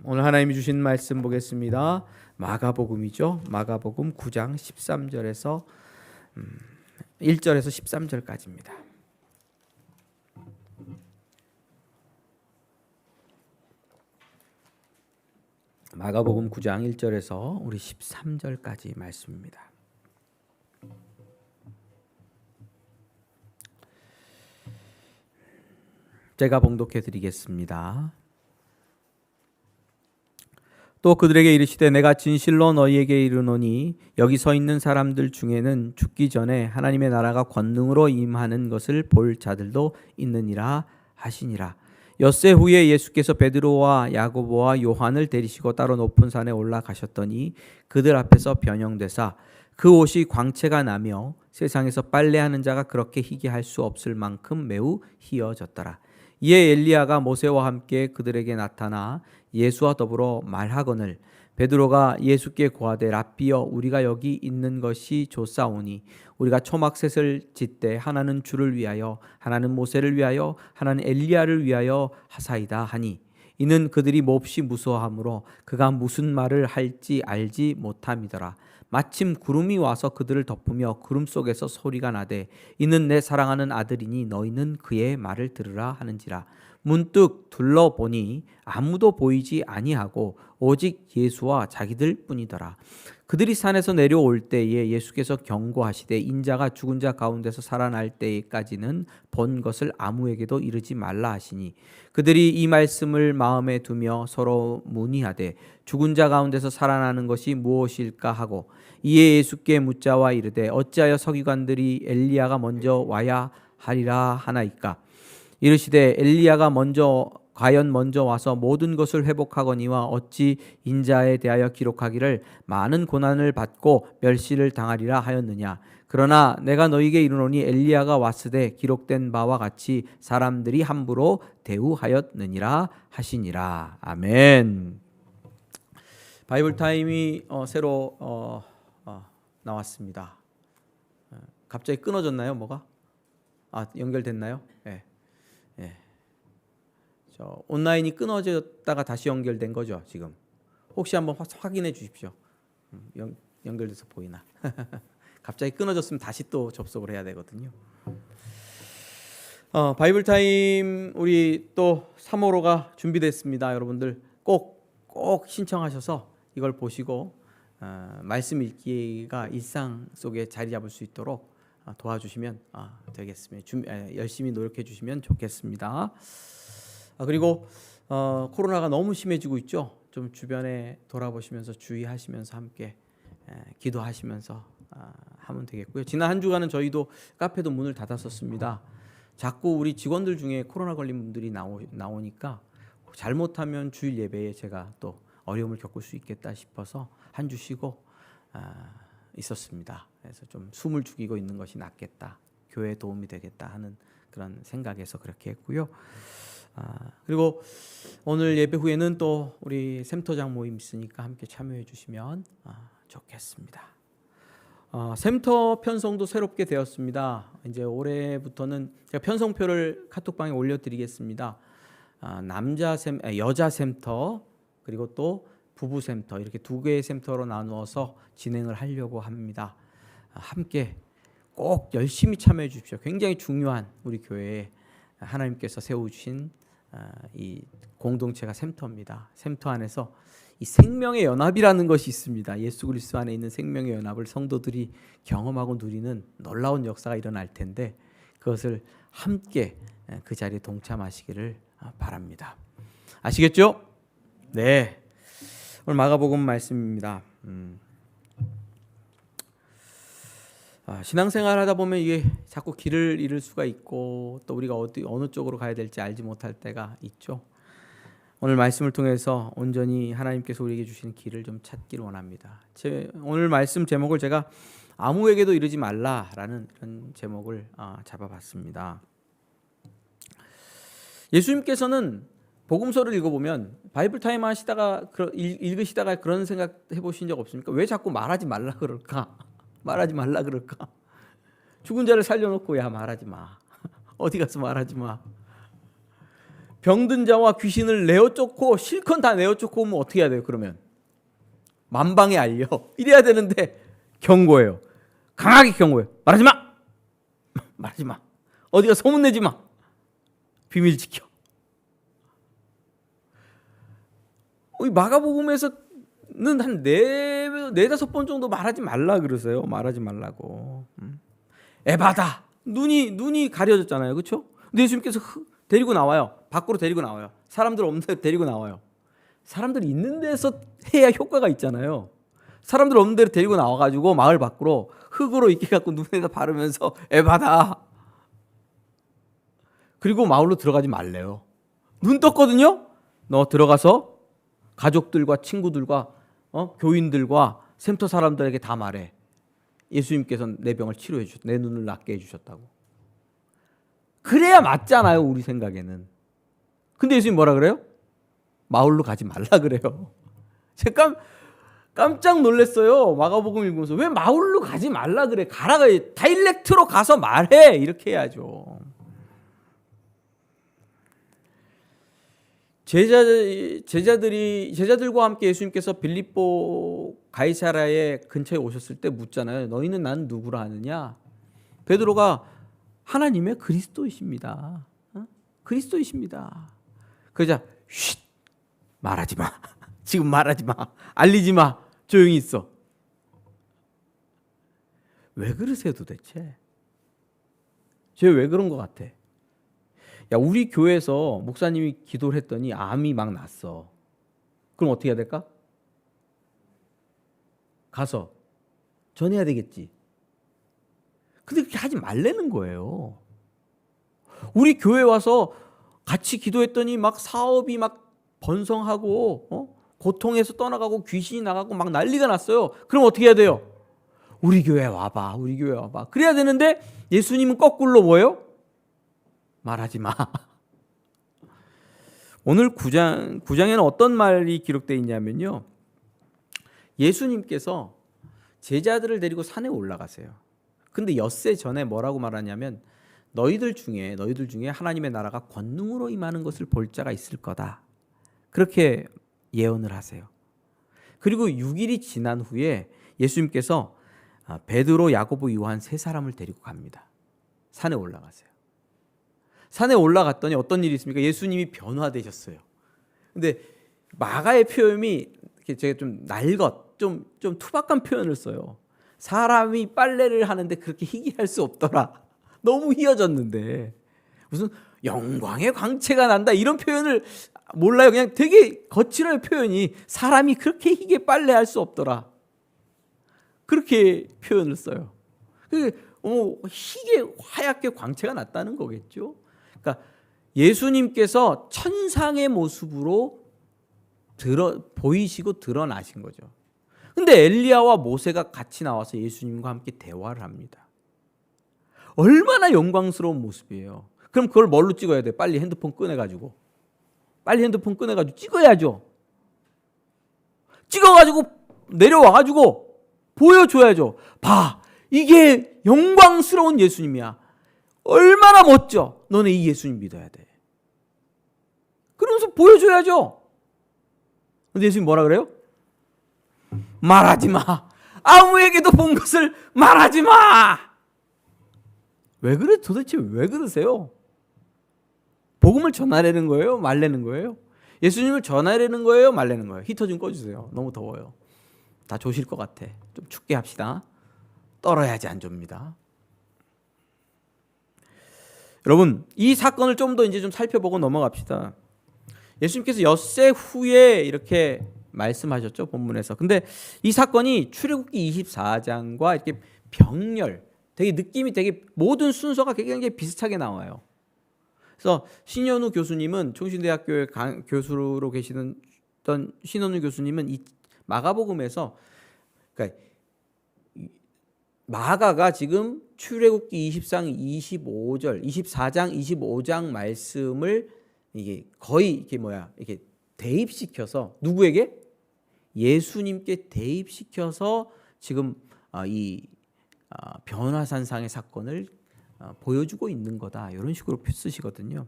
오늘 하나님이 주신 말씀 보겠습니다. 마가복음이죠. 마가복음 9장 13절에서 1절에서 13절까지입니다. 마가복음 9장 1절에서 우리 13절까지 말씀입니다. 제가 봉독해 드리겠습니다. 또 그들에게 이르시되 내가 진실로 너희에게 이르노니 여기 서 있는 사람들 중에는 죽기 전에 하나님의 나라가 권능으로 임하는 것을 볼 자들도 있느니라 하시니라. 엿새 후에 예수께서 베드로와 야고보와 요한을 데리시고 따로 높은 산에 올라가셨더니 그들 앞에서 변형되사 그 옷이 광채가 나며 세상에서 빨래하는 자가 그렇게 희게 할 수 없을 만큼 매우 희어졌더라. 이에 엘리야가 모세와 함께 그들에게 나타나 예수와 더불어 말하거늘 베드로가 예수께 고하되 랍비여 우리가 여기 있는 것이 좋사오니 우리가 초막셋을 짓되 하나는 주를 위하여 하나는 모세를 위하여 하나는 엘리야를 위하여 하사이다 하니 이는 그들이 몹시 무서워하므로 그가 무슨 말을 할지 알지 못함이더라. 마침 구름이 와서 그들을 덮으며 구름 속에서 소리가 나되 이는 내 사랑하는 아들이니 너희는 그의 말을 들으라 하는지라. 문득 둘러보니 아무도 보이지 아니하고 오직 예수와 자기들 뿐이더라. 그들이 산에서 내려올 때에 예수께서 경고하시되 인자가 죽은 자 가운데서 살아날 때까지는 본 것을 아무에게도 이르지 말라 하시니 그들이 이 말씀을 마음에 두며 서로 문의하되 죽은 자 가운데서 살아나는 것이 무엇일까 하고 이에 예수께 묻자와 이르되 어찌하여 서기관들이 엘리야가 먼저 와야 하리라 하나이까. 이르시되 엘리야가 과연 먼저 와서 모든 것을 회복하거니와 어찌 인자에 대하여 기록하기를 많은 고난을 받고 멸시를 당하리라 하였느냐. 그러나 내가 너희에게 이르노니 엘리야가 왔으되 기록된 바와 같이 사람들이 함부로 대우하였느니라 하시니라. 아멘. 바이블 타임이 새로 나왔습니다. 갑자기 끊어졌나요? 뭐가? 연결됐나요? 네. 온라인이 끊어졌다가 다시 연결된 거죠. 지금 혹시 한번 확인해 주십시오. 연결돼서 보이나? 갑자기 끊어졌으면 다시 또 접속을 해야 되거든요. 바이블 타임 우리 또 3호로가 준비됐습니다. 여러분들 꼭 신청하셔서 이걸 보시고 말씀 읽기가 일상 속에 자리 잡을 수 있도록 도와주시면 되겠습니다. 열심히 노력해 주시면 좋겠습니다. 그리고 코로나가 너무 심해지고 있죠. 좀 주변에 돌아보시면서 주의하시면서 함께 기도하시면서 하면 되겠고요. 지난 한 주간은 저희도 카페도 문을 닫았었습니다. 자꾸 우리 직원들 중에 코로나 걸린 분들이 나오니까 잘못하면 주일 예배에 제가 또 어려움을 겪을 수 있겠다 싶어서 한 주 쉬고 있었습니다. 그래서 좀 숨을 죽이고 있는 것이 낫겠다, 교회에 도움이 되겠다 하는 그런 생각에서 그렇게 했고요. 그리고 오늘 예배 후에는 또 우리 샘터장 모임 있으니까 함께 참여해 주시면 좋겠습니다. 샘터 편성도 새롭게 되었습니다. 이제 올해부터는 제가 편성표를 카톡방에 올려드리겠습니다. 여자 샘터 그리고 또 부부 샘터 이렇게 두 개의 샘터로 나누어서 진행을 하려고 합니다. 함께 꼭 열심히 참여해 주십시오. 굉장히 중요한 우리 교회에 하나님께서 세워주신 이 공동체가 샘터입니다. 샘터 안에서 이 생명의 연합이라는 것이 있습니다. 예수 그리스도 안에 있는 생명의 연합을 성도들이 경험하고 누리는 놀라운 역사가 일어날 텐데 그것을 함께 그 자리에 동참하시기를 바랍니다. 아시겠죠? 네. 오늘 마가복음 말씀입니다. 신앙생활 하다 보면 이게 자꾸 길을 잃을 수가 있고 또 우리가 어느 쪽으로 가야 될지 알지 못할 때가 있죠. 오늘 말씀을 통해서 온전히 하나님께서 우리에게 주시는 길을 좀 찾기를 원합니다. 오늘 말씀 제목을 제가 아무에게도 이르지 말라라는 그런 제목을 잡아봤습니다. 예수님께서는 복음서를 읽어보면 바이블 타임 읽으시다가 그런 생각 해보신 적 없습니까? 왜 자꾸 말하지 말라 그럴까? 말하지 말라 그럴까? 죽은 자를 살려놓고 야 말하지 마. 어디 가서 말하지 마. 병든 자와 귀신을 내어 쫓고 실컷 다 내어 쫓고 오면 어떻게 해야 돼요? 그러면 만방에 알려 이래야 되는데 경고해요. 강하게 경고해요. 말하지 마. 말하지 마. 어디가 소문내지 마. 비밀 지켜. 마가복음에서는 한 네다섯 번 정도 말하지 말라 그러세요. 말하지 말라고. 에바다. 눈이 가려졌잖아요. 그렇죠? 근데 예수님께서 데리고 나와요. 밖으로 데리고 나와요. 사람들 없는 데 데리고 나와요. 사람들 있는 데서 해야 효과가 있잖아요. 사람들 없는 데로 데리고 나와가지고 마을 밖으로 흙으로 이렇게 갖고 눈에다 바르면서 에바다. 그리고 마을로 들어가지 말래요. 눈 떴거든요. 너 들어가서 가족들과 친구들과 교인들과 샘터 사람들에게 다 말해. 예수님께서 내 병을 치료해 주셨다. 내 눈을 낫게 해주셨다고. 그래야 맞잖아요. 우리 생각에는. 근데 예수님 뭐라 그래요? 마을로 가지 말라 그래요. 제가 깜짝 놀랐어요. 마가복음 읽으면서 왜 마을로 가지 말라 그래. 가라가 다이렉트로 가서 말해. 이렇게 해야죠. 제자들과 함께 예수님께서 빌립보 가이사랴의 근처에 오셨을 때 묻잖아요. 너희는 난 누구라 하느냐? 베드로가 하나님의 그리스도이십니다. 그리스도이십니다. 그러자 쉿 말하지 마. 지금 말하지 마. 알리지 마. 조용히 있어. 왜 그러세요 도대체? 쟤 왜 그런 것 같아? 야, 우리 교회에서 목사님이 기도를 했더니 암이 막 났어. 그럼 어떻게 해야 될까? 가서 전해야 되겠지. 근데 그렇게 하지 말라는 거예요. 우리 교회 와서 같이 기도했더니 막 사업이 막 번성하고 고통에서 떠나가고 귀신이 나가고 막 난리가 났어요. 그럼 어떻게 해야 돼요? 우리 교회 와봐. 우리 교회 와봐. 그래야 되는데 예수님은 거꾸로 뭐예요? 말하지 마. 오늘 9장에는 어떤 말이 기록되어 있냐면요. 예수님께서 제자들을 데리고 산에 올라가세요. 근데 엿새 전에 뭐라고 말하냐면 너희들 중에 하나님의 나라가 권능으로 임하는 것을 볼 자가 있을 거다. 그렇게 예언을 하세요. 그리고 6일이 지난 후에 예수님께서 베드로, 야고보, 요한 세 사람을 데리고 갑니다. 산에 올라가세요. 산에 올라갔더니 어떤 일이 있습니까? 예수님이 변화되셨어요. 근데 마가의 표현이 제가 좀 날것, 좀 투박한 표현을 써요. 사람이 빨래를 하는데 그렇게 희귀할 수 없더라. 너무 희어졌는데 무슨 영광의 광채가 난다 이런 표현을 몰라요. 그냥 되게 거칠어요 표현이. 사람이 그렇게 희게 빨래할 수 없더라. 그렇게 표현을 써요. 희게 하얗게 광채가 났다는 거겠죠. 그러니까 예수님께서 천상의 모습으로 보이시고 드러나신 거죠. 근데 엘리야와 모세가 같이 나와서 예수님과 함께 대화를 합니다. 얼마나 영광스러운 모습이에요. 그럼 그걸 뭘로 찍어야 돼? 빨리 핸드폰 꺼내가지고 찍어야죠. 찍어가지고 내려와가지고 보여줘야죠. 봐, 이게 영광스러운 예수님이야. 얼마나 멋져. 너네 이 예수님 믿어야 돼. 그러면서 보여줘야죠. 근데 예수님 뭐라 그래요? 말하지 마. 아무에게도 본 것을 말하지 마. 왜 그래? 도대체 왜 그러세요? 복음을 전하려는 거예요? 말려는 거예요? 예수님을 전하려는 거예요? 말려는 거예요? 히터 좀 꺼주세요. 너무 더워요. 다 조실 것 같아. 좀 춥게 합시다. 떨어야지 안 줍니다. 여러분, 이 사건을 좀 더 이제 좀 살펴보고 넘어갑시다. 예수님께서 엿새 후에 이렇게 말씀하셨죠, 본문에서. 근데 이 사건이 출애굽기 24장과 이렇게 병렬, 되게 느낌이 되게 모든 순서가 굉장히 비슷하게 나와요. 그래서 신현우 교수님은 총신대학교의 교수로 계시던 신현우 교수님은 이 마가복음에서 그러니까 마가가 지금 출애굽기 24장 25장 말씀을 이게 거의 이렇게 대입시켜서 누구에게? 예수님께 대입시켜서 지금 이 변화산상의 사건을 보여주고 있는 거다. 이런 식으로 쓰시거든요.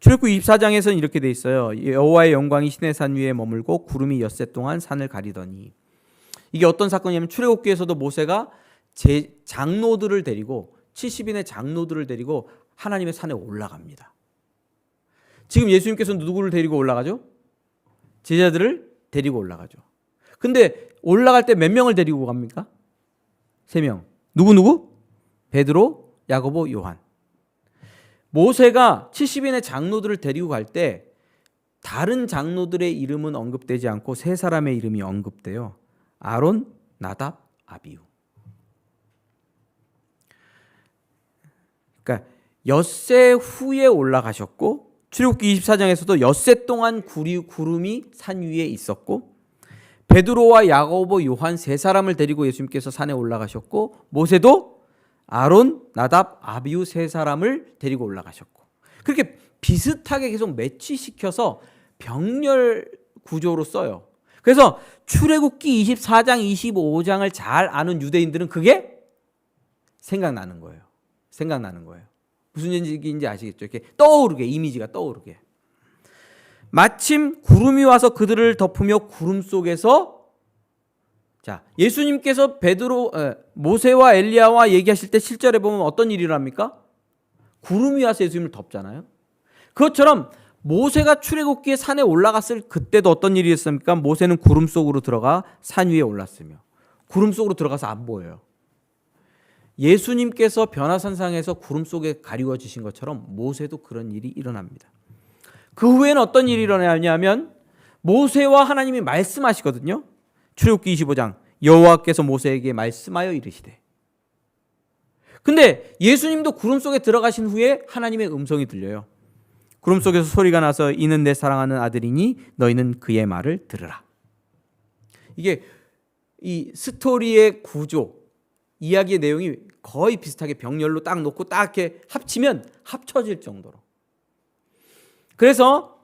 출애굽기 24장에서는 이렇게 돼 있어요. 여호와의 영광이 시내 산 위에 머물고 구름이 엿새 동안 산을 가리더니. 이게 어떤 사건이냐면 출애굽기에서도 모세가 제 장로들을 데리고 70인의 장로들을 데리고 하나님의 산에 올라갑니다. 지금 예수님께서는 누구를 데리고 올라가죠? 제자들을 데리고 올라가죠. 근데 올라갈 때 몇 명을 데리고 갑니까? 3명. 누구? 베드로, 야고보, 요한. 모세가 70인의 장로들을 데리고 갈 때 다른 장로들의 이름은 언급되지 않고 3사람의 이름이 언급돼요. 아론, 나답, 아비후. 그러니까 엿새 후에 올라가셨고 출애굽기 24장에서도 엿새 동안 구름이 산 위에 있었고 베드로와 야고보, 요한 3사람을 데리고 예수님께서 산에 올라가셨고 모세도 아론, 나답, 아비후 3사람을 데리고 올라가셨고 그렇게 비슷하게 계속 매치시켜서 병렬 구조로 써요. 그래서 출애굽기 24장, 25장을 잘 아는 유대인들은 그게 생각나는 거예요. 무슨 얘기인지 아시겠죠? 이렇게 떠오르게, 이미지가 떠오르게. 마침 구름이 와서 그들을 덮으며 구름 속에서 자, 예수님께서 모세와 엘리야와 얘기하실 때 7절에 보면 어떤 일이 일어납니까? 구름이 와서 예수님을 덮잖아요. 그것처럼 모세가 출애굽기에 산에 올라갔을 그때도 어떤 일이 있었습니까? 모세는 구름 속으로 들어가 산 위에 올랐으며 구름 속으로 들어가서 안 보여요. 예수님께서 변화산상에서 구름 속에 가리워지신 것처럼 모세도 그런 일이 일어납니다. 그 후에는 어떤 일이 일어나냐면 모세와 하나님이 말씀하시거든요. 출애굽기 25장 여호와께서 모세에게 말씀하여 이르시되. 근데 예수님도 구름 속에 들어가신 후에 하나님의 음성이 들려요. 구름 속에서 소리가 나서 이는 내 사랑하는 아들이니 너희는 그의 말을 들으라. 이게 이 스토리의 구조, 이야기의 내용이 거의 비슷하게 병렬로 딱 놓고 딱 이렇게 합치면 합쳐질 정도로. 그래서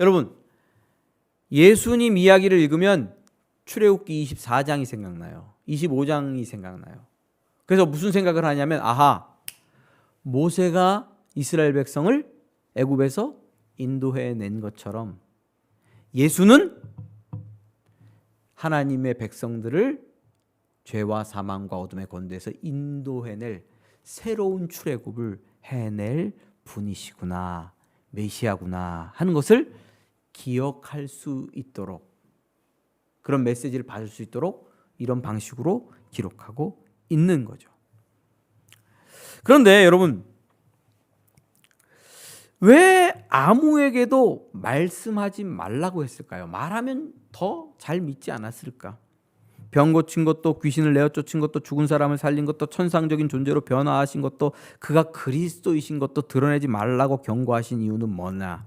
여러분 예수님 이야기를 읽으면 출애굽기 24장이 생각나요. 25장이 생각나요. 그래서 무슨 생각을 하냐면 아하, 모세가 이스라엘 백성을 애굽에서 인도해낸 것처럼 예수는 하나님의 백성들을 죄와 사망과 어둠의 권대에서 인도해낼 새로운 출애굽을 해낼 분이시구나, 메시아구나 하는 것을 기억할 수 있도록, 그런 메시지를 받을 수 있도록 이런 방식으로 기록하고 있는 거죠. 그런데 여러분, 왜 아무에게도 말씀하지 말라고 했을까요? 말하면 더 잘 믿지 않았을까? 병 고친 것도, 귀신을 내어 쫓은 것도, 죽은 사람을 살린 것도, 천상적인 존재로 변화하신 것도, 그가 그리스도이신 것도 드러내지 말라고 경고하신 이유는 뭐냐?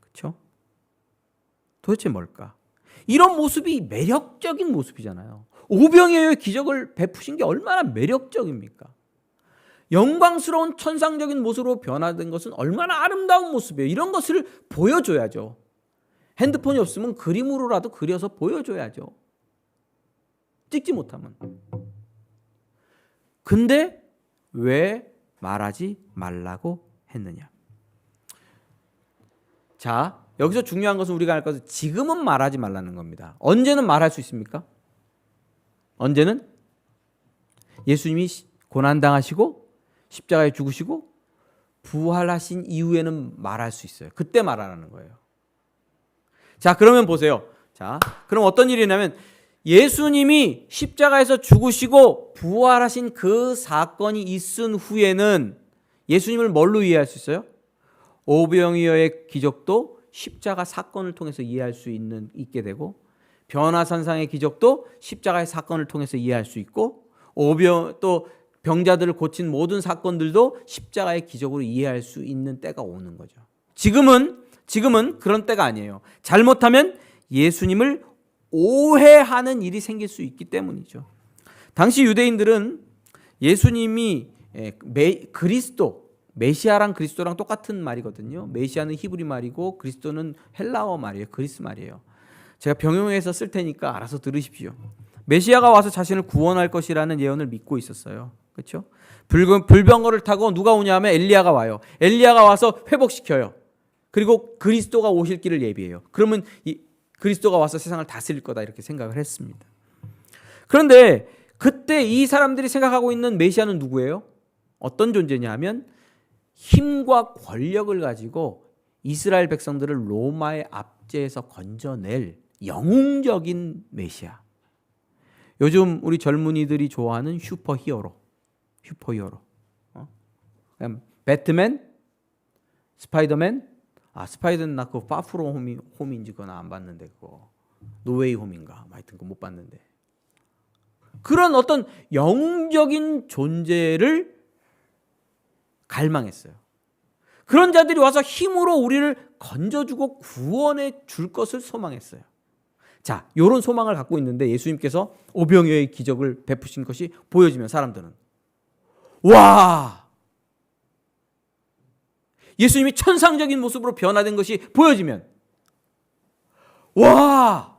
그렇죠? 도대체 뭘까? 이런 모습이 매력적인 모습이잖아요. 오병이어의 기적을 베푸신 게 얼마나 매력적입니까? 영광스러운 천상적인 모습으로 변화된 것은 얼마나 아름다운 모습이에요. 이런 것을 보여줘야죠. 핸드폰이 없으면 그림으로라도 그려서 보여줘야죠. 찍지 못하면. 근데 왜 말하지 말라고 했느냐? 자, 여기서 중요한 것은 우리가 알 것은 지금은 말하지 말라는 겁니다. 언제는 말할 수 있습니까? 언제는? 예수님이 고난당하시고 십자가에 죽으시고 부활하신 이후에는 말할 수 있어요. 그때 말하라는 거예요. 자, 그러면 보세요. 자, 그럼 어떤 일이 있냐면 예수님이 십자가에서 죽으시고 부활하신 그 사건이 있은 후에는 예수님을 뭘로 이해할 수 있어요? 오병이어의 기적도 십자가 사건을 통해서 이해할 수 있게 되고, 변화산상의 기적도 십자가의 사건을 통해서 이해할 수 있고, 또 병자들을 고친 모든 사건들도 십자가의 기적으로 이해할 수 있는 때가 오는 거죠. 지금은 그런 때가 아니에요. 잘못하면 예수님을 오해하는 일이 생길 수 있기 때문이죠. 당시 유대인들은 예수님이 그리스도, 메시아랑 그리스도랑 똑같은 말이거든요. 메시아는 히브리 말이고 그리스도는 헬라어 말이에요. 그리스 말이에요. 제가 병용해서 쓸 테니까 알아서 들으십시오. 메시아가 와서 자신을 구원할 것이라는 예언을 믿고 있었어요. 그렇죠? 불병거를 타고 누가 오냐면 엘리야가 와요. 엘리야가 와서 회복시켜요. 그리고 그리스도가 오실 길을 예비해요. 그러면 이 그리스도가 와서 세상을 다스릴 거다 이렇게 생각을 했습니다. 그런데 그때 이 사람들이 생각하고 있는 메시아는 누구예요? 어떤 존재냐 하면 힘과 권력을 가지고 이스라엘 백성들을 로마의 압제에서 건져낼 영웅적인 메시아. 요즘 우리 젊은이들이 좋아하는 슈퍼히어로. 배트맨, 스파이더맨. 스파이더맨 나 그거 파프로 홈인지 그건 안 봤는데 그거 노웨이 홈인가 하여튼 그거 못 봤는데 그런 어떤 영웅적인 존재를 갈망했어요. 그런 자들이 와서 힘으로 우리를 건져주고 구원해 줄 것을 소망했어요. 자, 이런 소망을 갖고 있는데 예수님께서 오병이어의 기적을 베푸신 것이 보여지면 사람들은 와! 예수님이 천상적인 모습으로 변화된 것이 보여지면 와!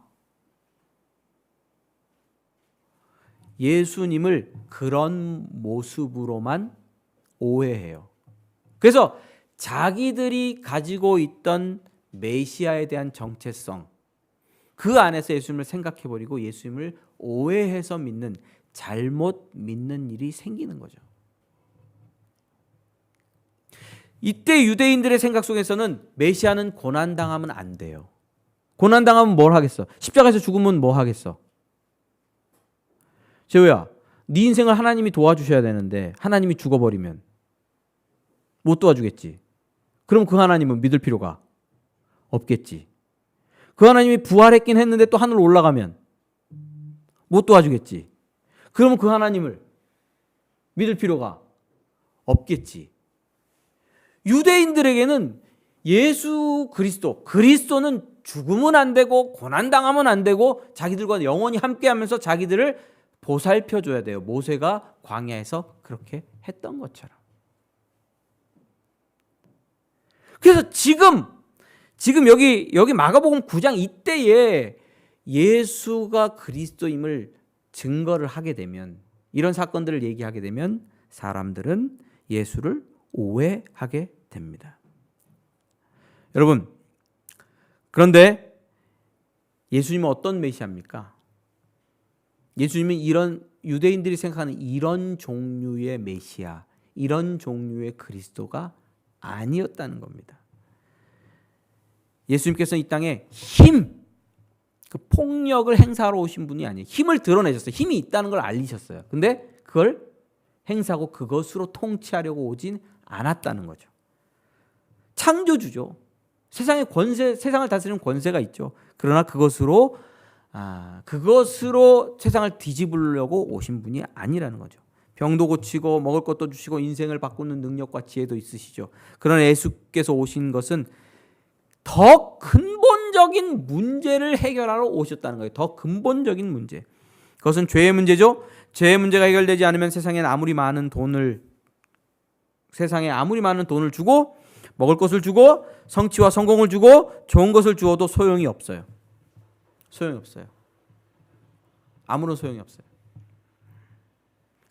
예수님을 그런 모습으로만 오해해요. 그래서 자기들이 가지고 있던 메시아에 대한 정체성 그 안에서 예수님을 생각해버리고 예수님을 오해해서 믿는 잘못 믿는 일이 생기는 거죠. 이때 유대인들의 생각 속에서는 메시아는 고난당하면 안 돼요. 고난당하면 뭘 하겠어? 십자가에서 죽으면 뭐 하겠어? 재호야, 네 인생을 하나님이 도와주셔야 되는데 하나님이 죽어버리면 못 도와주겠지. 그럼 그 하나님은 믿을 필요가 없겠지. 그 하나님이 부활했긴 했는데 또 하늘로 올라가면 못 도와주겠지. 그러면 그 하나님을 믿을 필요가 없겠지. 유대인들에게는 예수 그리스도는 죽으면 안 되고 고난당하면 안 되고 자기들과 영원히 함께하면서 자기들을 보살펴줘야 돼요. 모세가 광야에서 그렇게 했던 것처럼. 그래서 지금 여기 마가복음 9장 이때에 예수가 그리스도임을 증거를 하게 되면 이런 사건들을 얘기하게 되면 사람들은 예수를 오해하게 됩니다. 여러분, 그런데 예수님은 어떤 메시아입니까? 예수님은 이런 유대인들이 생각하는 이런 종류의 메시아, 이런 종류의 그리스도가 아니었다는 겁니다. 예수님께서는 이 땅에 그 폭력을 행사하러 오신 분이 아니에요. 힘을 드러내셨어요. 힘이 있다는 걸 알리셨어요. 근데 그걸 행사하고 그것으로 통치하려고 오진 않았다는 거죠. 창조주죠. 세상을 다스리는 권세가 있죠. 그러나 그것으로 세상을 뒤집으려고 오신 분이 아니라는 거죠. 병도 고치고 먹을 것도 주시고 인생을 바꾸는 능력과 지혜도 있으시죠. 그러나 예수께서 오신 것은 더 근본적인 문제를 해결하러 오셨다는 거예요. 더 근본적인 문제. 그것은 죄의 문제죠. 죄의 문제가 해결되지 않으면 세상에 아무리 많은 돈을 주고 먹을 것을 주고 성취와 성공을 주고 좋은 것을 주어도 소용이 없어요. 소용이 없어요. 아무런 소용이 없어요.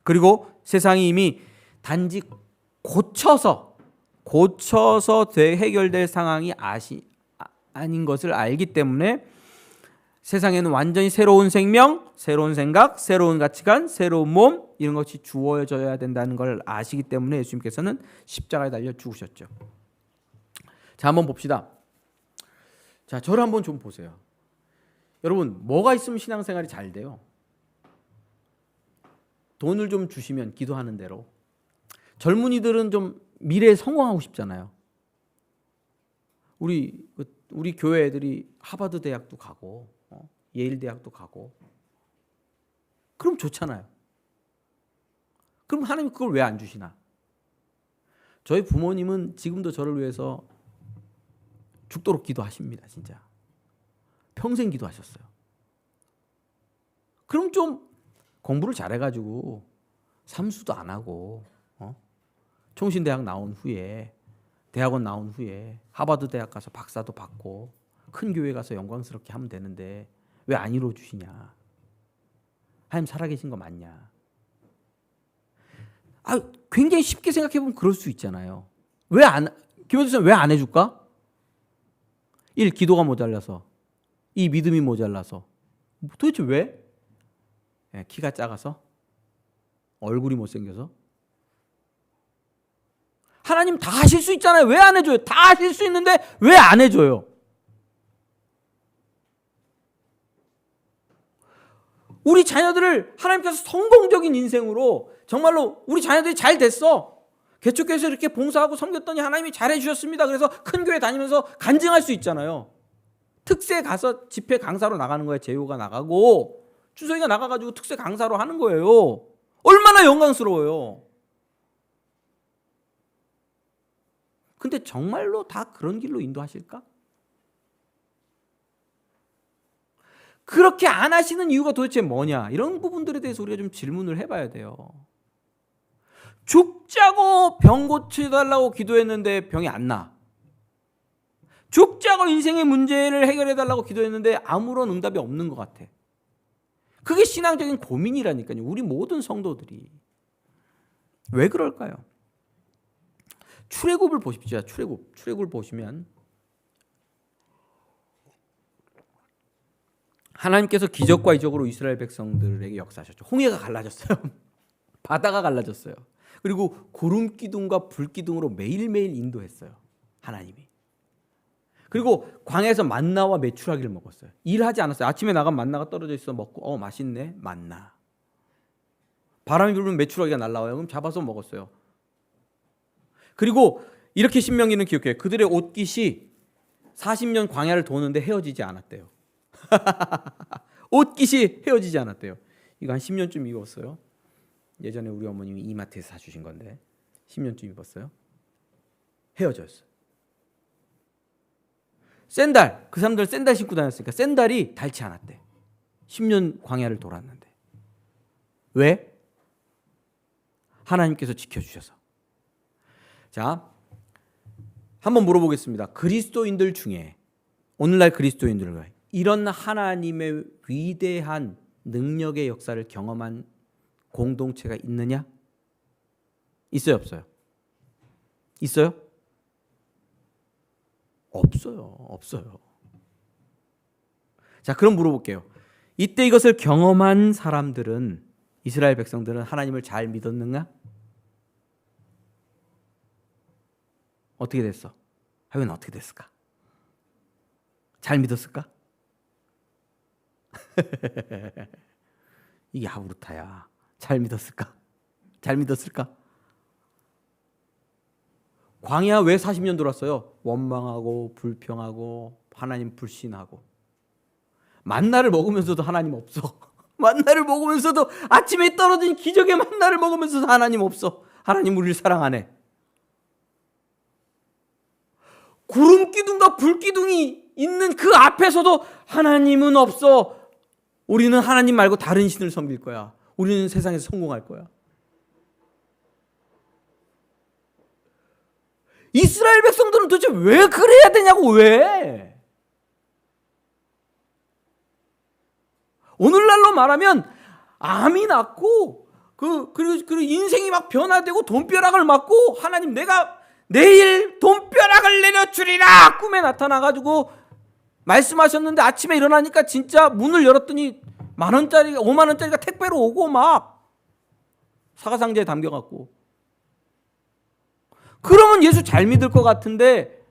그리고 세상이 이미 단지 고쳐서 해결될 상황이 아닌 것을 알기 때문에 세상에는 완전히 새로운 생명, 새로운 생각, 새로운 가치관, 새로운 몸 이런 것이 주어져야 된다는 걸 아시기 때문에 예수님께서는 십자가에 달려 죽으셨죠. 자, 한번 봅시다. 자, 저를 한번 좀 보세요. 여러분, 뭐가 있으면 신앙생활이 잘 돼요? 돈을 좀 주시면 기도하는 대로. 젊은이들은 좀 미래에 성공하고 싶잖아요. 우리 교회 애들이 하버드 대학도 가고 예일 대학도 가고 그럼 좋잖아요. 그럼 하나님 그걸 왜 안 주시나? 저희 부모님은 지금도 저를 위해서 죽도록 기도하십니다. 진짜 평생 기도하셨어요. 그럼 좀 공부를 잘해가지고 삼수도 안 하고 총신대학 나온 후에 대학원 나온 후에 하버드 대학 가서 박사도 받고 큰 교회 가서 영광스럽게 하면 되는데 왜 안 이루어 주시냐? 하나님 살아계신 거 맞냐? 굉장히 쉽게 생각해 보면 그럴 수 있잖아요. 김현수 선생님 왜 안 해줄까? 1. 기도가 모자라서. 2. 믿음이 모자라서. 도대체 왜? 키가 작아서? 얼굴이 못생겨서? 하나님 다 하실 수 있잖아요. 왜 안 해줘요? 다 하실 수 있는데 왜 안 해줘요? 우리 자녀들을 하나님께서 성공적인 인생으로 정말로 우리 자녀들이 잘 됐어. 개척교회에서 이렇게 봉사하고 섬겼더니 하나님이 잘해 주셨습니다. 그래서 큰 교회 다니면서 간증할 수 있잖아요. 특세 가서 집회 강사로 나가는 거예요. 재호가 나가고 주석이가 나가가지고 특세 강사로 하는 거예요. 얼마나 영광스러워요. 근데 정말로 다 그런 길로 인도하실까? 그렇게 안 하시는 이유가 도대체 뭐냐? 이런 부분들에 대해서 우리가 좀 질문을 해봐야 돼요. 죽자고 병 고쳐달라고 기도했는데 병이 안 나. 죽자고 인생의 문제를 해결해달라고 기도했는데 아무런 응답이 없는 것 같아. 그게 신앙적인 고민이라니까요. 우리 모든 성도들이. 왜 그럴까요? 출애굽을 보십시오. 출애굽을 보시면 하나님께서 기적과 이적으로 이스라엘 백성들에게 역사하셨죠. 홍해가 갈라졌어요. 바다가 갈라졌어요. 그리고 구름 기둥과 불 기둥으로 매일매일 인도했어요. 하나님이. 그리고 광야에서 만나와 메추라기를 먹었어요. 일하지 않았어요. 아침에 나가면 만나가 떨어져 있어 먹고 맛있네. 만나. 바람이 불면 메추라기가 날라와요. 그럼 잡아서 먹었어요. 그리고 이렇게 신명기는 기록해요. 그들의 옷깃이 40년 광야를 도는데 헤어지지 않았대요. 옷깃이 헤어지지 않았대요. 이거 한 10년쯤 입었어요. 예전에 우리 어머님이 이마트에서 사주신 건데 10년쯤 입었어요. 헤어졌어요. 샌들, 그 사람들 샌들 신고 다녔으니까 샌들이 닳지 않았대. 10년 광야를 돌았는데. 왜? 하나님께서 지켜주셔서. 자, 한번 물어보겠습니다. 그리스도인들 중에 오늘날 그리스도인들과 이런 하나님의 위대한 능력의 역사를 경험한 공동체가 있느냐? 있어요, 없어요? 있어요? 없어요. 자, 그럼 물어볼게요. 이때 이것을 경험한 사람들은, 이스라엘 백성들은 하나님을 잘 믿었는가? 어떻게 됐어? 하여간 어떻게 됐을까? 잘 믿었을까? 이게 아우르타야. 잘 믿었을까? 잘 믿었을까? 광야 왜 40년 돌았어요? 원망하고 불평하고 하나님 불신하고. 만나를 먹으면서도 하나님 없어. 만나를 먹으면서도 아침에 떨어진 기적의 만나를 먹으면서도 하나님 없어. 하나님 우리를 사랑 안 해. 구름 기둥과 불 기둥이 있는 그 앞에서도 하나님은 없어. 우리는 하나님 말고 다른 신을 섬길 거야. 우리는 세상에서 성공할 거야. 이스라엘 백성들은 도대체 왜 그래야 되냐고. 왜? 오늘날로 말하면 암이 났고 그리고 인생이 막 변화되고 돈벼락을 맞고 하나님 내가 내일 돈벼락을 내려주리라 꿈에 나타나가지고 말씀하셨는데 아침에 일어나니까 진짜 문을 열었더니 10,000원짜리가 50,000원짜리가 택배로 오고 막 사과상자에 담겨갖고. 그러면 예수 잘 믿을 것 같은데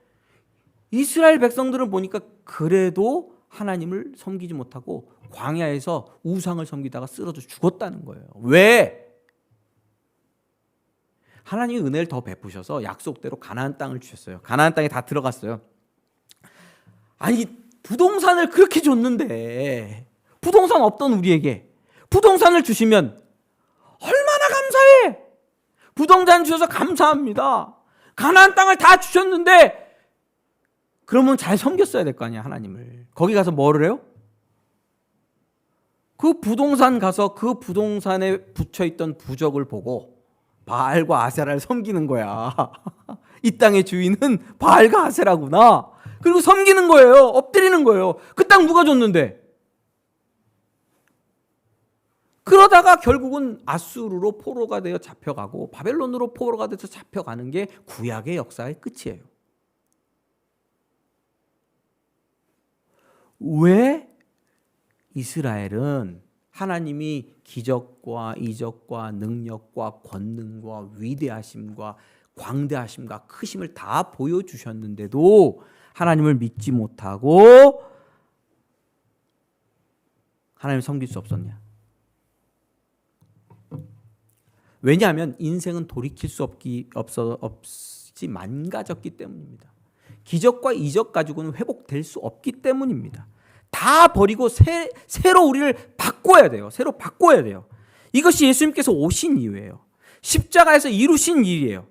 이스라엘 백성들은 보니까 그래도 하나님을 섬기지 못하고 광야에서 우상을 섬기다가 쓰러져 죽었다는 거예요. 왜? 하나님이 은혜를 더 베푸셔서 약속대로 가나안 땅을 주셨어요. 가나안 땅에 다 들어갔어요. 아니 부동산을 그렇게 줬는데 부동산 없던 우리에게 부동산을 주시면 얼마나 감사해. 부동산 주셔서 감사합니다. 가나안 땅을 다 주셨는데 그러면 잘 섬겼어야 될 거 아니야 하나님을. 거기 가서 뭐를 해요? 그 부동산 가서 그 부동산에 붙여있던 부적을 보고 바알과 아세라를 섬기는 거야. 이 땅의 주인은 바알과 아세라구나. 그리고 섬기는 거예요. 엎드리는 거예요. 그 땅 누가 줬는데? 그러다가 결국은 아수르로 포로가 되어 잡혀가고 바벨론으로 포로가 돼서 잡혀가는 게 구약의 역사의 끝이에요. 왜 이스라엘은 하나님이 기적과 이적과 능력과 권능과 위대하심과 광대하심과 크심을 다 보여주셨는데도 하나님을 믿지 못하고 하나님을 섬길 수 없었냐? 왜냐하면 인생은 돌이킬 수 없이 망가졌기 때문입니다. 기적과 이적 가지고는 회복될 수 없기 때문입니다. 다 버리고 새로 우리를 바꿔야 돼요. 새로 바꿔야 돼요. 이것이 예수님께서 오신 이유예요. 십자가에서 이루신 일이에요.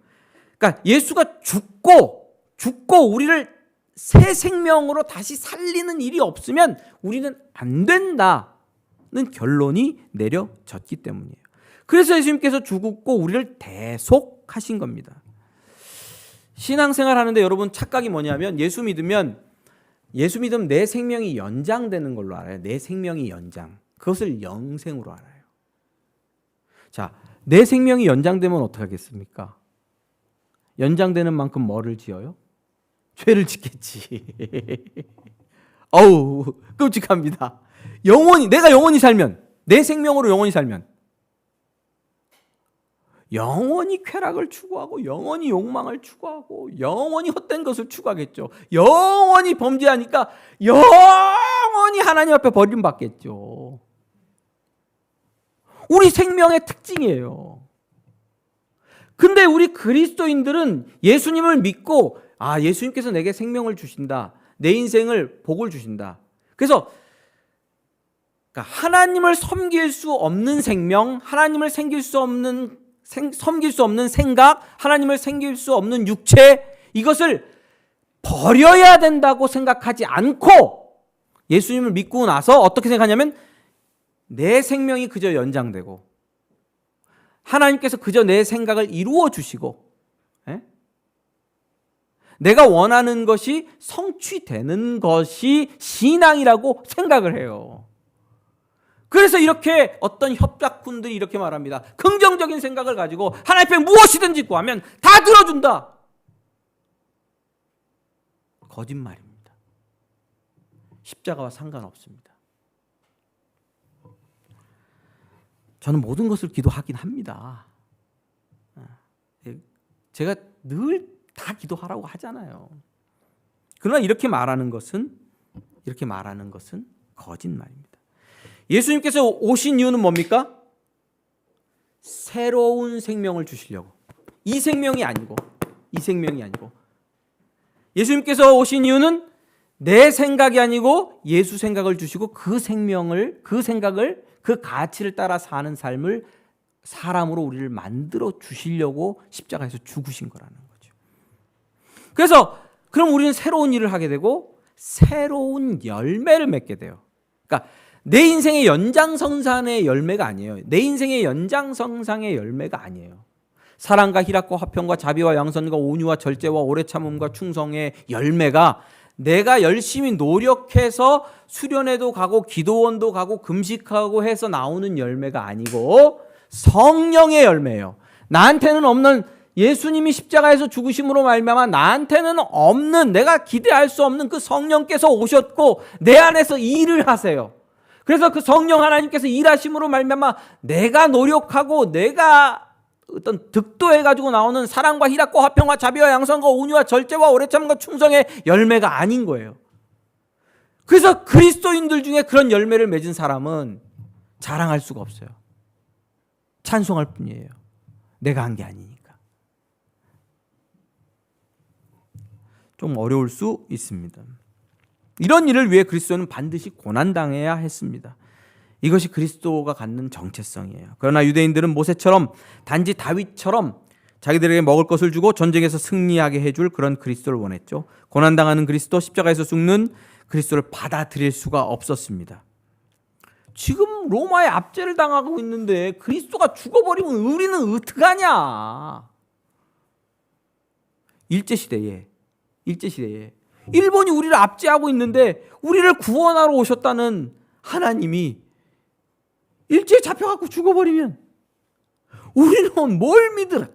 그러니까 예수가 죽고 우리를 새 생명으로 다시 살리는 일이 없으면 우리는 안 된다는 결론이 내려졌기 때문이에요. 그래서 예수님께서 죽고 우리를 대속하신 겁니다. 신앙생활 하는데 여러분 착각이 뭐냐면 예수 믿으면 내 생명이 연장되는 걸로 알아요. 내 생명이 연장. 그것을 영생으로 알아요. 자, 내 생명이 연장되면 어떻게 하겠습니까? 연장되는 만큼 뭐를 지어요? 죄를 짓겠지. 어우, 끔찍합니다. 내가 영원히 살면, 내 생명으로 영원히 살면 영원히 쾌락을 추구하고 영원히 욕망을 추구하고 영원히 헛된 것을 추구하겠죠. 영원히 범죄하니까 영원히 하나님 앞에 버림받겠죠. 우리 생명의 특징이에요. 근데 우리 그리스도인들은 예수님을 믿고 예수님께서 내게 생명을 주신다. 내 인생을 복을 주신다. 그래서 하나님을 섬길 수 없는 생명, 하나님을 섬길 수 없는 생각, 하나님을 섬길 수 없는 육체, 이것을 버려야 된다고 생각하지 않고 예수님을 믿고 나서 어떻게 생각하냐면 내 생명이 그저 연장되고 하나님께서 그저 내 생각을 이루어 주시고 내가 원하는 것이 성취되는 것이 신앙이라고 생각을 해요. 그래서 이렇게 어떤 협작꾼들이 이렇게 말합니다. 긍정적인 생각을 가지고 하나님 앞에 무엇이든지 구하면 다 들어준다. 거짓말입니다. 십자가와 상관없습니다. 저는 모든 것을 기도하긴 합니다. 제가 늘 다 기도하라고 하잖아요. 그러나 이렇게 말하는 것은 거짓말입니다. 예수님께서 오신 이유는 뭡니까? 새로운 생명을 주시려고. 이 생명이 아니고 예수님께서 오신 이유는 내 생각이 아니고 예수 생각을 주시고 그 생각을 그 가치를 따라 사는 삶을 사람으로 우리를 만들어 주시려고 십자가에서 죽으신 거라는 거죠. 그래서 그럼 우리는 새로운 일을 하게 되고 새로운 열매를 맺게 돼요. 그러니까 내 인생의 연장선상의 열매가 아니에요. 내 인생의 연장선상의 열매가 아니에요. 사랑과 희락과 화평과 자비와 양선과 온유와 절제와 오래 참음과 충성의 열매가 내가 열심히 노력해서 수련회도 가고 기도원도 가고 금식하고 해서 나오는 열매가 아니고 성령의 열매예요. 나한테는 없는, 예수님이 십자가에서 죽으심으로 말미암아 나한테는 없는, 내가 기대할 수 없는 그 성령께서 오셨고 내 안에서 일을 하세요. 그래서 그 성령 하나님께서 일하심으로 말미암아 내가 노력하고 내가 어떤 득도해가지고 나오는 사랑과 희락과 화평과 자비와 양선과 온유와 절제와 오래 참음과 충성의 열매가 아닌 거예요. 그래서 그리스도인들 중에 그런 열매를 맺은 사람은 자랑할 수가 없어요. 찬송할 뿐이에요. 내가 한 게 아니니까. 좀 어려울 수 있습니다. 이런 일을 위해 그리스도는 반드시 고난당해야 했습니다. 이것이 그리스도가 갖는 정체성이에요. 그러나 유대인들은 모세처럼 단지 다윗처럼 자기들에게 먹을 것을 주고 전쟁에서 승리하게 해줄 그런 그리스도를 원했죠. 고난당하는 그리스도, 십자가에서 죽는 그리스도를 받아들일 수가 없었습니다. 지금 로마의 압제를 당하고 있는데 그리스도가 죽어버리면 우리는 어떡하냐. 일제시대에 일본이 우리를 압제하고 있는데 우리를 구원하러 오셨다는 하나님이 일제에 잡혀갖고 죽어버리면 우리는 뭘 믿으라.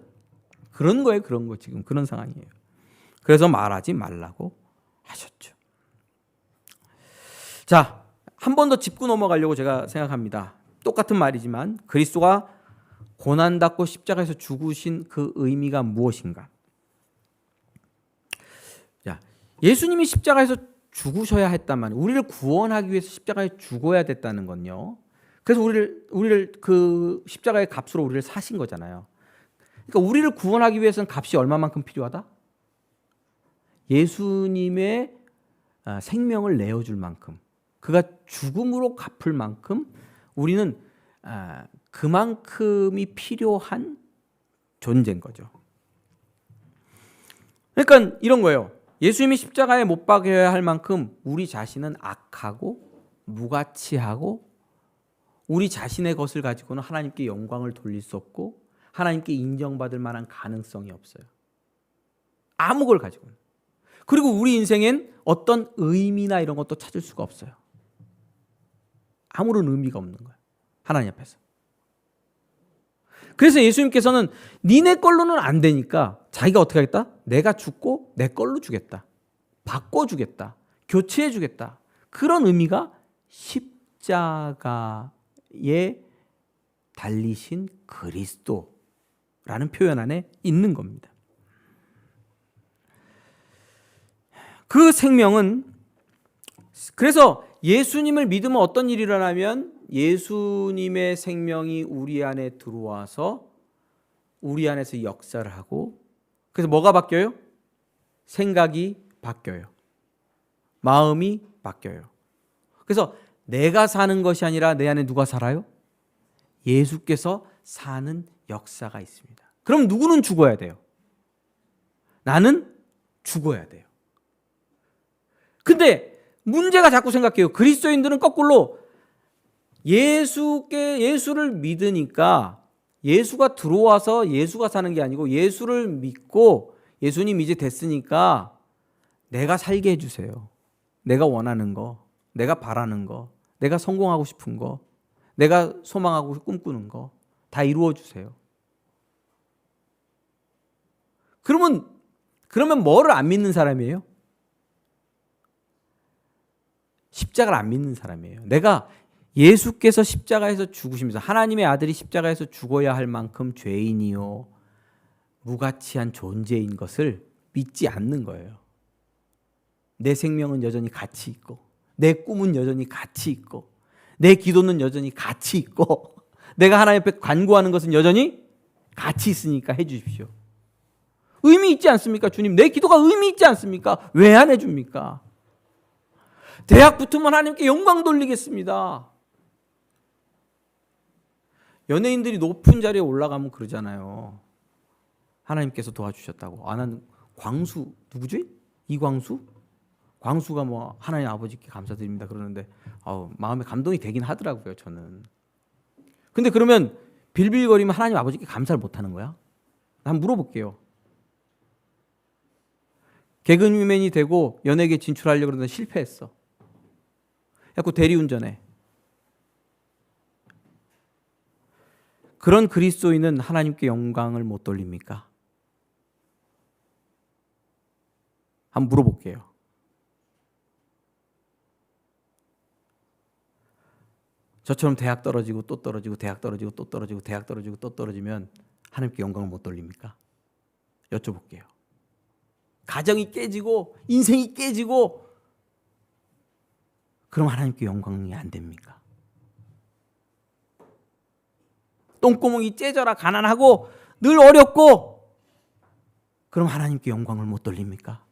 그런 거예요. 그런 거 지금 그런 상황이에요. 그래서 말하지 말라고 하셨죠. 자, 한 번 더 짚고 넘어가려고 제가 생각합니다. 똑같은 말이지만 그리스도가 고난받고 십자가에서 죽으신 그 의미가 무엇인가? 자, 예수님이 십자가에서 죽으셔야 했다만 우리를 구원하기 위해서 십자가에 죽어야 됐다는 건요. 그래서 우리를 그 십자가의 값으로 우리를 사신 거잖아요. 그러니까 우리를 구원하기 위해서는 값이 얼마만큼 필요하다? 예수님의 생명을 내어줄 만큼, 그가 죽음으로 갚을 만큼 우리는 그만큼이 필요한 존재인 거죠. 그러니까 이런 거예요. 예수님이 십자가에 못 박혀야 할 만큼 우리 자신은 악하고 무가치하고 우리 자신의 것을 가지고는 하나님께 영광을 돌릴 수 없고 하나님께 인정받을 만한 가능성이 없어요. 아무 걸 가지고는. 그리고 우리 인생엔 어떤 의미나 이런 것도 찾을 수가 없어요. 아무런 의미가 없는 거예요. 하나님 앞에서. 그래서 예수님께서는 니네 걸로는 안 되니까 자기가 어떻게 하겠다? 내가 죽고 내 걸로 주겠다. 바꿔주겠다. 교체해주겠다. 그런 의미가 십자가에 달리신 그리스도라는 표현 안에 있는 겁니다. 그 생명은, 그래서 예수님을 믿으면 어떤 일이 일어나면 예수님의 생명이 우리 안에 들어와서 우리 안에서 역사를 하고, 그래서 뭐가 바뀌어요? 생각이 바뀌어요. 마음이 바뀌어요. 그래서 내가 사는 것이 아니라 내 안에 누가 살아요? 예수께서 사는 역사가 있습니다. 그럼 누구는 죽어야 돼요? 나는 죽어야 돼요. 근데 문제가 자꾸 생각해요. 그리스도인들은 거꾸로 예수를 믿으니까 예수가 들어와서 예수가 사는 게 아니고 예수를 믿고 예수님 이제 됐으니까 내가 살게 해주세요. 내가 원하는 거, 내가 바라는 거, 내가 성공하고 싶은 거, 내가 소망하고 꿈꾸는 거 다 이루어 주세요. 그러면 뭐를 안 믿는 사람이에요? 십자가를 안 믿는 사람이에요. 내가 예수께서 십자가에서 죽으시면서 하나님의 아들이 십자가에서 죽어야 할 만큼 죄인이요 무가치한 존재인 것을 믿지 않는 거예요. 내 생명은 여전히 가치 있고 내 꿈은 여전히 가치 있고 내 기도는 여전히 가치 있고 내가 하나님 앞에 간구하는 것은 여전히 가치 있으니까 해 주십시오. 의미 있지 않습니까? 주님, 내 기도가 의미 있지 않습니까? 왜 안 해줍니까? 대학 붙으면 하나님께 영광 돌리겠습니다. 연예인들이 높은 자리에 올라가면 그러잖아요. 하나님께서 도와주셨다고. 난 광수, 누구지? 이광수? 광수가 뭐 하나님 아버지께 감사드립니다 그러는데 마음에 감동이 되긴 하더라고요, 저는. 근데 그러면 빌빌거리면 하나님 아버지께 감사를 못하는 거야? 한번 물어볼게요. 개그맨이 되고 연예계 진출하려고 그러는데 실패했어. 자꾸 대리운전해. 그런 그리스도인은 하나님께 영광을 못 돌립니까? 한번 물어볼게요. 저처럼 대학 떨어지고 또 떨어지고 대학 떨어지고 또 떨어지고 대학 떨어지고 또 떨어지면 하나님께 영광을 못 돌립니까? 여쭤볼게요. 가정이 깨지고 인생이 깨지고 그럼 하나님께 영광이 안 됩니까? 똥구멍이 째져라 가난하고 늘 어렵고 그럼 하나님께 영광을 못 돌립니까?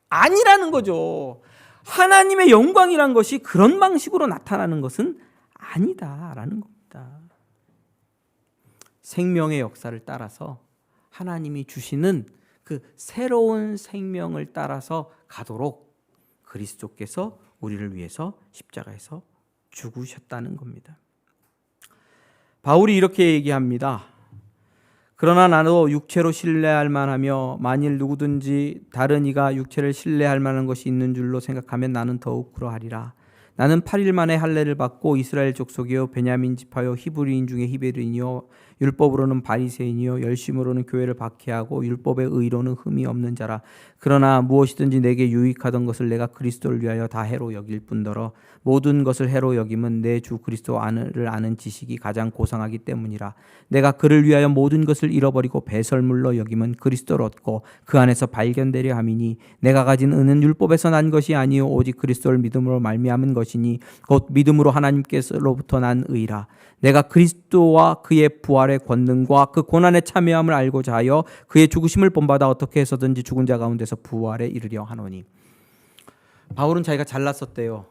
아니라는 거죠. 하나님의 영광이란 것이 그런 방식으로 나타나는 것은 아니다라는 겁니다. 생명의 역사를 따라서 하나님이 주시는 그 새로운 생명을 따라서 가도록 그리스도께서 우리를 위해서 십자가에서 죽으셨다는 겁니다. 바울이 이렇게 얘기합니다. 그러나 나도 육체로 신뢰할 만하며 만일 누구든지 다른 이가 육체를 신뢰할 만한 것이 있는 줄로 생각하면 나는 더욱 그러하리라. 나는 8일 만에 할례를 받고 이스라엘 족속이요 베냐민 지파요 히브리인 중에 히브리인이요 율법으로는 바리새인이요 열심으로는 교회를 박해하고 율법의 의로는 흠이 없는 자라. 그러나 무엇이든지 내게 유익하던 것을 내가 그리스도를 위하여 다 해로 여길 뿐더러 모든 것을 해로 여김은 내 주 그리스도를 아는 지식이 가장 고상하기 때문이라. 내가 그를 위하여 모든 것을 잃어버리고 배설물로 여김은 그리스도를 얻고 그 안에서 발견되려 함이니 내가 가진 은은 율법에서 난 것이 아니요 오직 그리스도를 믿음으로 말미암은 것이니 곧 믿음으로 하나님께로부터 난 의라. 내가 그리스도와 그의 부활의 권능과 그 고난의 참여함을 알고자 하여 그의 죽으심을 본받아 어떻게 해서든지 죽은 자 가운데서 부활에 이르려 하노니. 바울은 자기가 잘났었대요.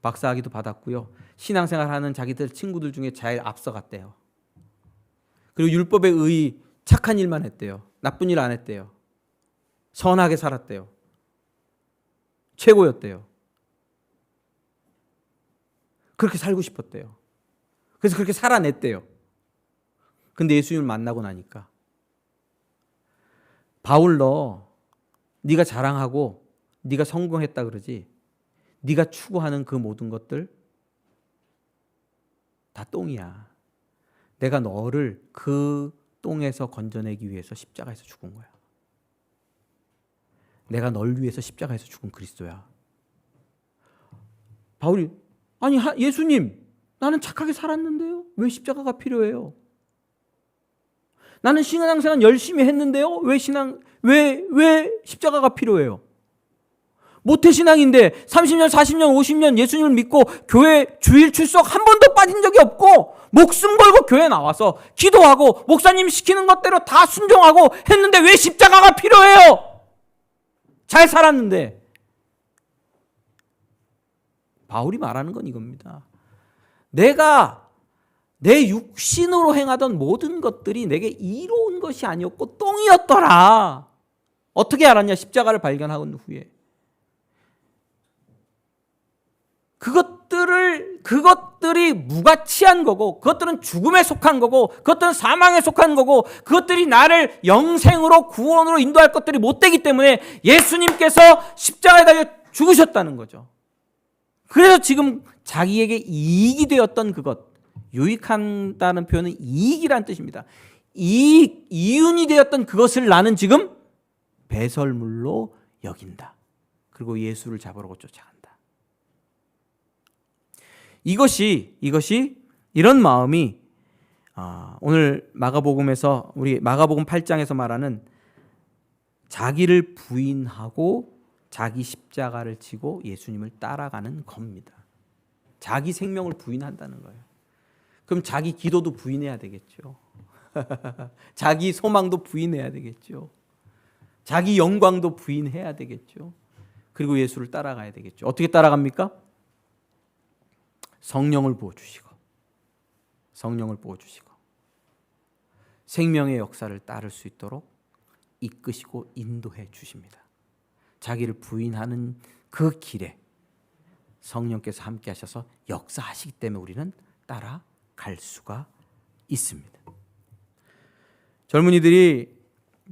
박사학위도 받았고요. 신앙생활하는 자기들 친구들 중에 제일 앞서갔대요. 그리고 율법에 의의 착한 일만 했대요. 나쁜 일 안 했대요. 선하게 살았대요. 최고였대요. 그렇게 살고 싶었대요. 그래서 그렇게 살아냈대요. 근데 예수님을 만나고 나니까 바울 너 네가 자랑하고 네가 성공했다 그러지 네가 추구하는 그 모든 것들 다 똥이야. 내가 너를 그 똥에서 건져내기 위해서 십자가에서 죽은 거야. 내가 널 위해서 십자가에서 죽은 그리스도야. 바울이 아니 예수님 나는 착하게 살았는데요. 왜 십자가가 필요해요? 나는 신앙생활 열심히 했는데요. 왜 십자가가 필요해요? 모태신앙인데 30년, 40년, 50년 예수님을 믿고 교회 주일 출석 한 번도 빠진 적이 없고 목숨 걸고 교회 나와서 기도하고 목사님 시키는 것대로 다 순종하고 했는데 왜 십자가가 필요해요? 잘 살았는데. 바울이 말하는 건 이겁니다. 내가 내 육신으로 행하던 모든 것들이 내게 이로운 것이 아니었고 똥이었더라. 어떻게 알았냐? 십자가를 발견한 후에. 그것들이 무가치한 거고, 그것들은 죽음에 속한 거고, 그것들은 사망에 속한 거고, 그것들이 나를 영생으로 구원으로 인도할 것들이 못 되기 때문에 예수님께서 십자가에 달려 죽으셨다는 거죠. 그래서 지금 자기에게 이익이 되었던 그것, 유익한다는 표현은 이익이란 뜻입니다. 이윤이 되었던 그것을 나는 지금 배설물로 여긴다. 그리고 예수를 잡으러 쫓아간다. 이것이 이런 마음이 오늘 마가복음에서 우리 마가복음 8장에서 말하는 자기를 부인하고 자기 십자가를 지고 예수님을 따라가는 겁니다. 자기 생명을 부인한다는 거예요. 그럼 자기 기도도 부인해야 되겠죠. 자기 소망도 부인해야 되겠죠. 자기 영광도 부인해야 되겠죠. 그리고 예수를 따라가야 되겠죠. 어떻게 따라갑니까? 성령을 부어주시고 생명의 역사를 따를 수 있도록 이끄시고 인도해 주십니다. 자기를 부인하는 그 길에 성령께서 함께 하셔서 역사하시기 때문에 우리는 따라갈 수가 있습니다. 젊은이들이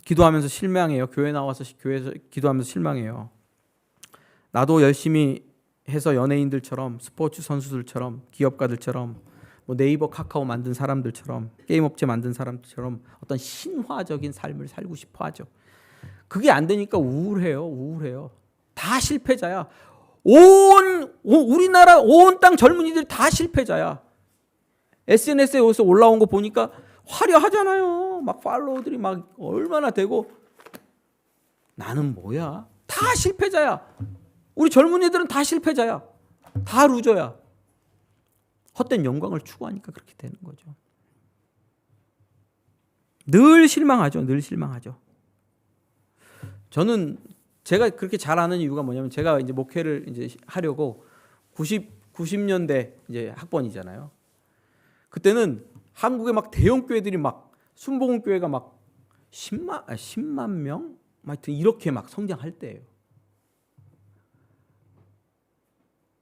기도하면서 실망해요. 교회 나와서 교회에서 기도하면서 실망해요. 나도 열심히 해서 연예인들처럼 스포츠 선수들처럼 기업가들처럼 뭐 네이버 카카오 만든 사람들처럼 게임업체 만든 사람들처럼 어떤 신화적인 삶을 살고 싶어 하죠. 그게 안 되니까 우울해요. 다 실패자야. 우리나라 온 땅 젊은이들 다 실패자야. SNS에 여기서 올라온 거 보니까 화려하잖아요. 막 팔로워들이 막 얼마나 되고 나는 뭐야? 다 실패자야. 우리 젊은이들은 다 실패자야. 다 루저야. 헛된 영광을 추구하니까 그렇게 되는 거죠. 늘 실망하죠. 저는 제가 그렇게 잘 아는 이유가 뭐냐면 제가 이제 목회를 이제 하려고 90년대 이제 학번이잖아요. 그때는 한국에 막 대형 교회들이 막 순복음 교회가 막 10만 명? 하여튼 이렇게 막 성장할 때예요.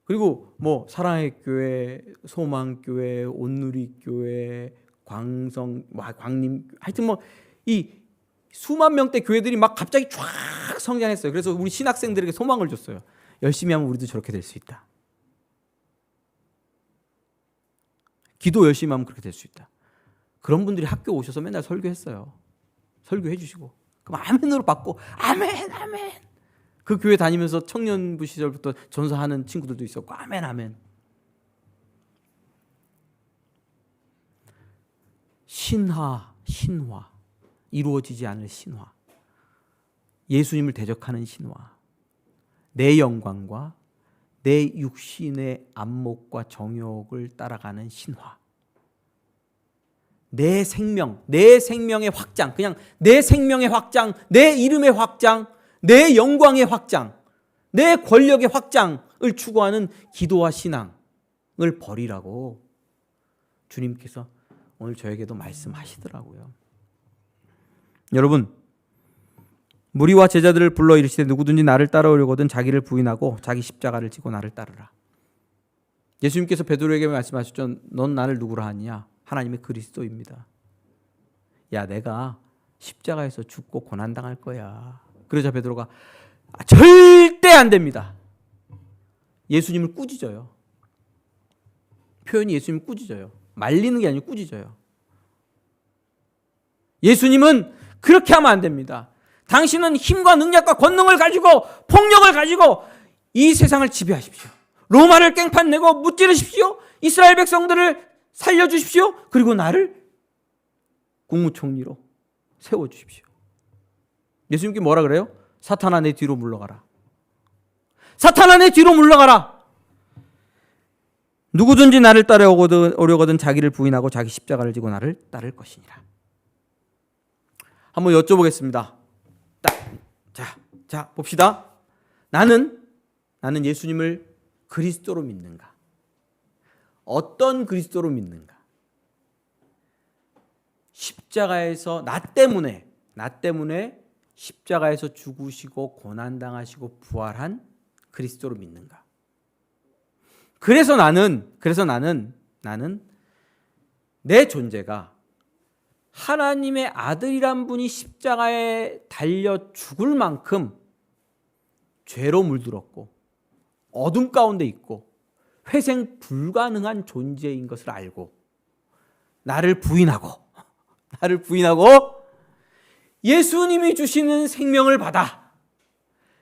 그리고 뭐 사랑의 교회, 소망교회, 온누리교회, 광림 하여튼 뭐 이 수만 명대 교회들이 막 갑자기 쫙 성장했어요. 그래서 우리 신학생들에게 소망을 줬어요. 열심히 하면 우리도 저렇게 될 수 있다. 기도 열심히 하면 그렇게 될 수 있다. 그런 분들이 학교 오셔서 맨날 설교했어요. 설교해 주시고 그럼 아멘으로 받고 아멘 아멘. 그 교회 다니면서 청년부 시절부터 전사하는 친구들도 있었고 아멘 아멘. 신화 이루어지지 않을 신화, 예수님을 대적하는 신화, 내 영광과 내 육신의 안목과 정욕을 따라가는 신화, 내 생명의 확장, 그냥 내 생명의 확장, 내 이름의 확장, 내 영광의 확장, 내 권력의 확장을 추구하는 기도와 신앙을 버리라고 주님께서 오늘 저에게도 말씀하시더라고요. 여러분, 무리와 제자들을 불러 이르시되 누구든지 나를 따라오려거든 자기를 부인하고 자기 십자가를 지고 나를 따르라. 예수님께서 베드로에게 말씀하셨죠. 넌 나를 누구라 하느냐? 하나님의 그리스도입니다. 야, 내가 십자가에서 죽고 고난당할 거야. 그러자 베드로가 절대 안 됩니다. 예수님을 꾸짖어요. 표현이 예수님을 꾸짖어요. 말리는 게 아니고 꾸짖어요. 예수님은 그렇게 하면 안 됩니다. 당신은 힘과 능력과 권능을 가지고 폭력을 가지고 이 세상을 지배하십시오. 로마를 깽판 내고 무찌르십시오. 이스라엘 백성들을 살려주십시오. 그리고 나를 국무총리로 세워주십시오. 예수님께 뭐라 그래요? 사탄아 내 뒤로 물러가라. 사탄아 내 뒤로 물러가라. 누구든지 나를 따라오려거든 자기를 부인하고 자기 십자가를 지고 나를 따를 것이니라. 한번 여쭤보겠습니다. 자, 봅시다. 나는 예수님을 그리스도로 믿는가? 어떤 그리스도로 믿는가? 십자가에서 나 때문에 십자가에서 죽으시고 고난당하시고 부활한 그리스도로 믿는가? 그래서 나는 내 존재가 하나님의 아들이란 분이 십자가에 달려 죽을 만큼 죄로 물들었고 어둠 가운데 있고 회생 불가능한 존재인 것을 알고 나를 부인하고 예수님이 주시는 생명을 받아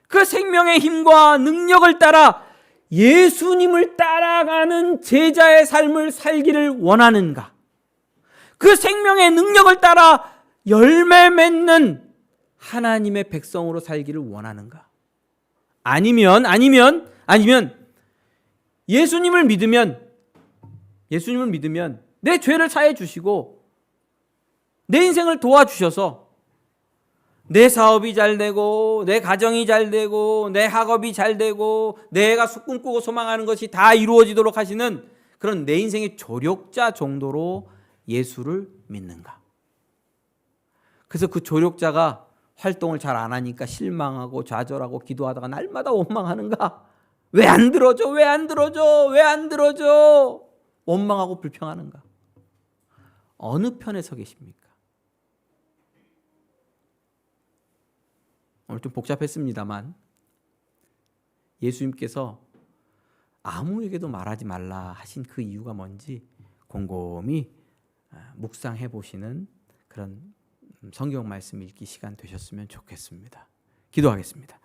그 생명의 힘과 능력을 따라 예수님을 따라가는 제자의 삶을 살기를 원하는가? 그 생명의 능력을 따라 열매 맺는 하나님의 백성으로 살기를 원하는가? 아니면 예수님을 믿으면 내 죄를 사해 주시고 내 인생을 도와주셔서 내 사업이 잘 되고 내 가정이 잘 되고 내 학업이 잘 되고 내가 꿈꾸고 소망하는 것이 다 이루어지도록 하시는 그런 내 인생의 조력자 정도로 예수를 믿는가? 그래서 그 조력자가 활동을 잘 안 하니까 실망하고 좌절하고 기도하다가 날마다 원망하는가? 왜 안 들어줘? 원망하고 불평하는가? 어느 편에 서 계십니까? 오늘 좀 복잡했습니다만 예수님께서 아무에게도 말하지 말라 하신 그 이유가 뭔지 곰곰이 묵상해 보시는 그런 성경 말씀 읽기 시간 되셨으면 좋겠습니다. 기도하겠습니다.